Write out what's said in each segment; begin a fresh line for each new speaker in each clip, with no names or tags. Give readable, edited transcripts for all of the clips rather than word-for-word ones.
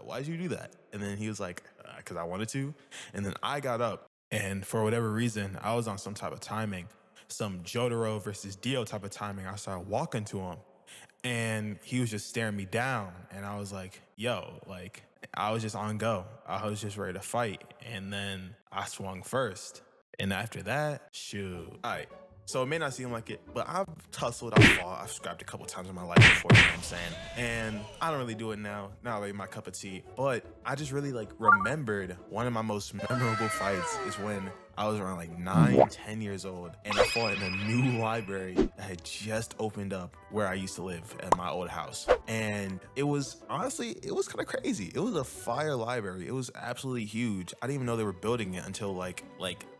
why'd you do that? And then he was like, because I wanted to. And then I got up, and for whatever reason, I was on some type of timing, some Jotaro versus Dio type of timing. I started walking to him, and he was just staring me down. And I was like, yo, like, I was just on go. I was just ready to fight. And then I swung first. And after that, shoot. All right. So it may not seem like it, but I've tussled, I've fought, I've scrapped a couple times in my life before, you know what I'm saying? And I don't really do it now, not really my cup of tea, but I just really like remembered one of my most memorable fights is when I was around like 9, 10 years old, and I fought in a new library that had just opened up where I used to live at my old house. And it was, honestly, it was kind of crazy. It was a fire library. It was absolutely huge. I didn't even know they were building it until like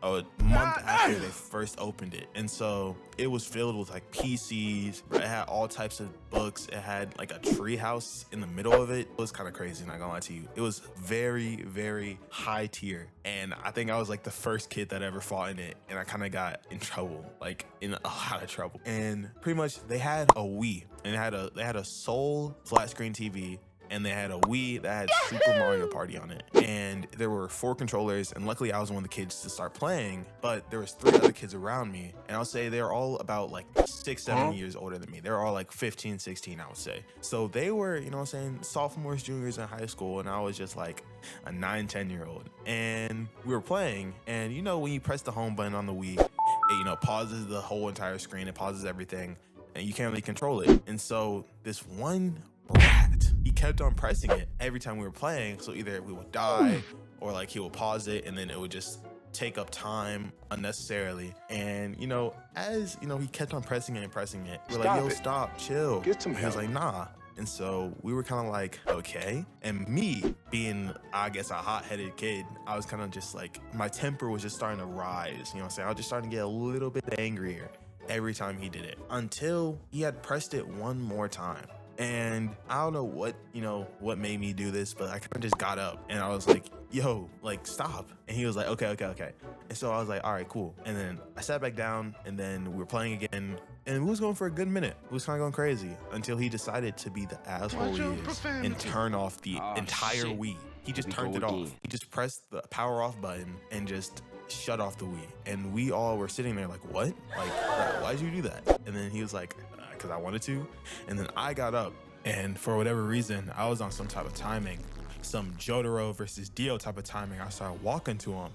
a month after they first opened it. And so it was filled with like PCs. It had all types of books. It had like a tree house in the middle of it. It was kind of crazy, not gonna lie to you. It was very, very high tier. And I think I was like the first kid that ever fought in it. And I kind of got in trouble, like in a lot of trouble. And pretty much they had a Wii, and they had a Soul flat screen TV, and they had a Wii that had Super Mario Party on it. And there were 4 controllers, and luckily I was one of the kids to start playing, but there was 3 other kids around me, and I'll say they're all about like 6, 7 years older than me. They're all like 15, 16, I would say. So they were, you know what I'm saying, sophomores, juniors in high school, and I was just like a 9, 10-year-old. And we were playing, and you know when you press the home button on the Wii, it, you know, pauses the whole entire screen, it pauses everything, and you can't really control it. And so this one brat, he kept on pressing it every time we were playing, so either we would die or like he would pause it, and then it would just take up time unnecessarily. And you know, as you know, he kept on pressing it and pressing it. We're like, yo, stop, chill.
Get some
He was
help.
like, nah. And so we were kind of like, okay. And me being, I guess, a hot-headed kid, I was kind of just like, my temper was just starting to rise. You know what I'm saying? I was just starting to get a little bit angrier every time he did it, until he had pressed it one more time. And I don't know what, you know, what made me do this, but I kind of just got up and I was like, yo, like, stop. And he was like, okay. And so I was like, all right, cool. And then I sat back down, and then we were playing again, and we was going for a good minute. We was kind of going crazy until he decided to be the asshole he is and turn off the entire Wii. He just turned it off. He just pressed the power off button and just shut off the Wii. And we all were sitting there like, what? Like, why'd you do that? And then he was like, because I wanted to. And then I got up, and for whatever reason, I was on some type of timing, some Jotaro versus Dio type of timing. I started walking to him,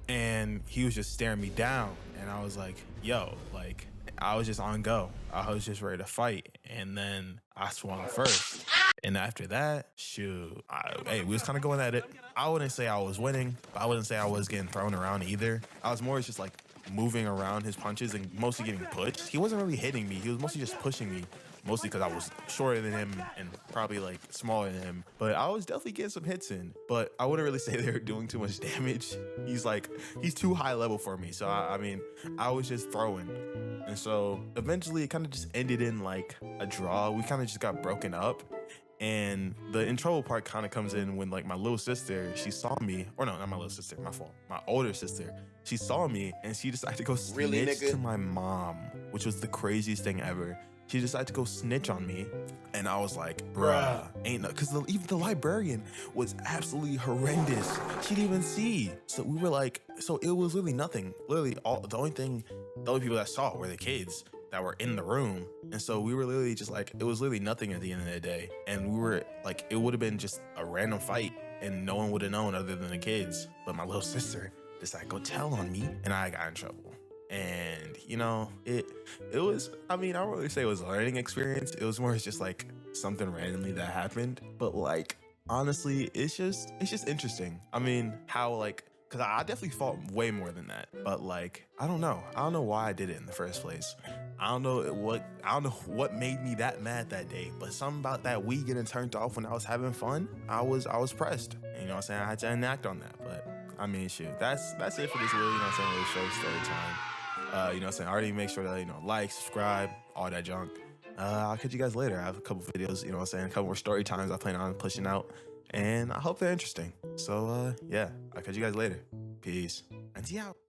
and he was just staring me down, and I was like, yo, like, I was just on go. I was just ready to fight. And then I swung first. And after that, shoot, hey, we was kind of going at it. I wouldn't say I was winning, but I wouldn't say I was getting thrown around either. I was more just like moving around his punches and mostly getting pushed. He wasn't really hitting me. He was mostly just pushing me, mostly because I was shorter than him and probably like smaller than him. But I was definitely getting some hits in, but I wouldn't really say they were doing too much damage. He's too high level for me. So I mean, I was just throwing. And so eventually it kind of just ended in like a draw. We kind of just got broken up. And the intro part kind of comes in when like my little sister, she saw me, or no, not my little sister, my fault. My older sister, she saw me and she decided to go snitch to my mom, which was the craziest thing ever. She decided to go snitch on me, and I was like, bruh, ain't no, because even the librarian was absolutely horrendous. She didn't even see. So we were like, so it was literally nothing. Literally, the only people that saw it were the kids that were in the room. And so we were literally just like, it was literally nothing at the end of the day. And we were like, it would have been just a random fight, and no one would have known other than the kids. But my little sister decided to go tell on me, and I got in trouble. And you know, it was, I mean, I don't really say it was a learning experience. It was more just like something randomly that happened. But like, honestly, it's just interesting. I mean, how like, because I definitely fought way more than that. But like, I don't know why I did it in the first place. I don't know what made me that mad that day, but something about that Wii getting turned off when I was having fun, I was pressed. And, you know what I'm saying? I had to enact on that. But I mean, shoot, that's it for this little, you know what I'm saying, little show story time. You know what I'm saying? Already make sure that, you know, like, subscribe, all that junk. I'll catch you guys later. I have a couple videos, you know what I'm saying, a couple more story times I plan on pushing out, and I hope they're interesting. So yeah, I'll catch you guys later. Peace. And see out.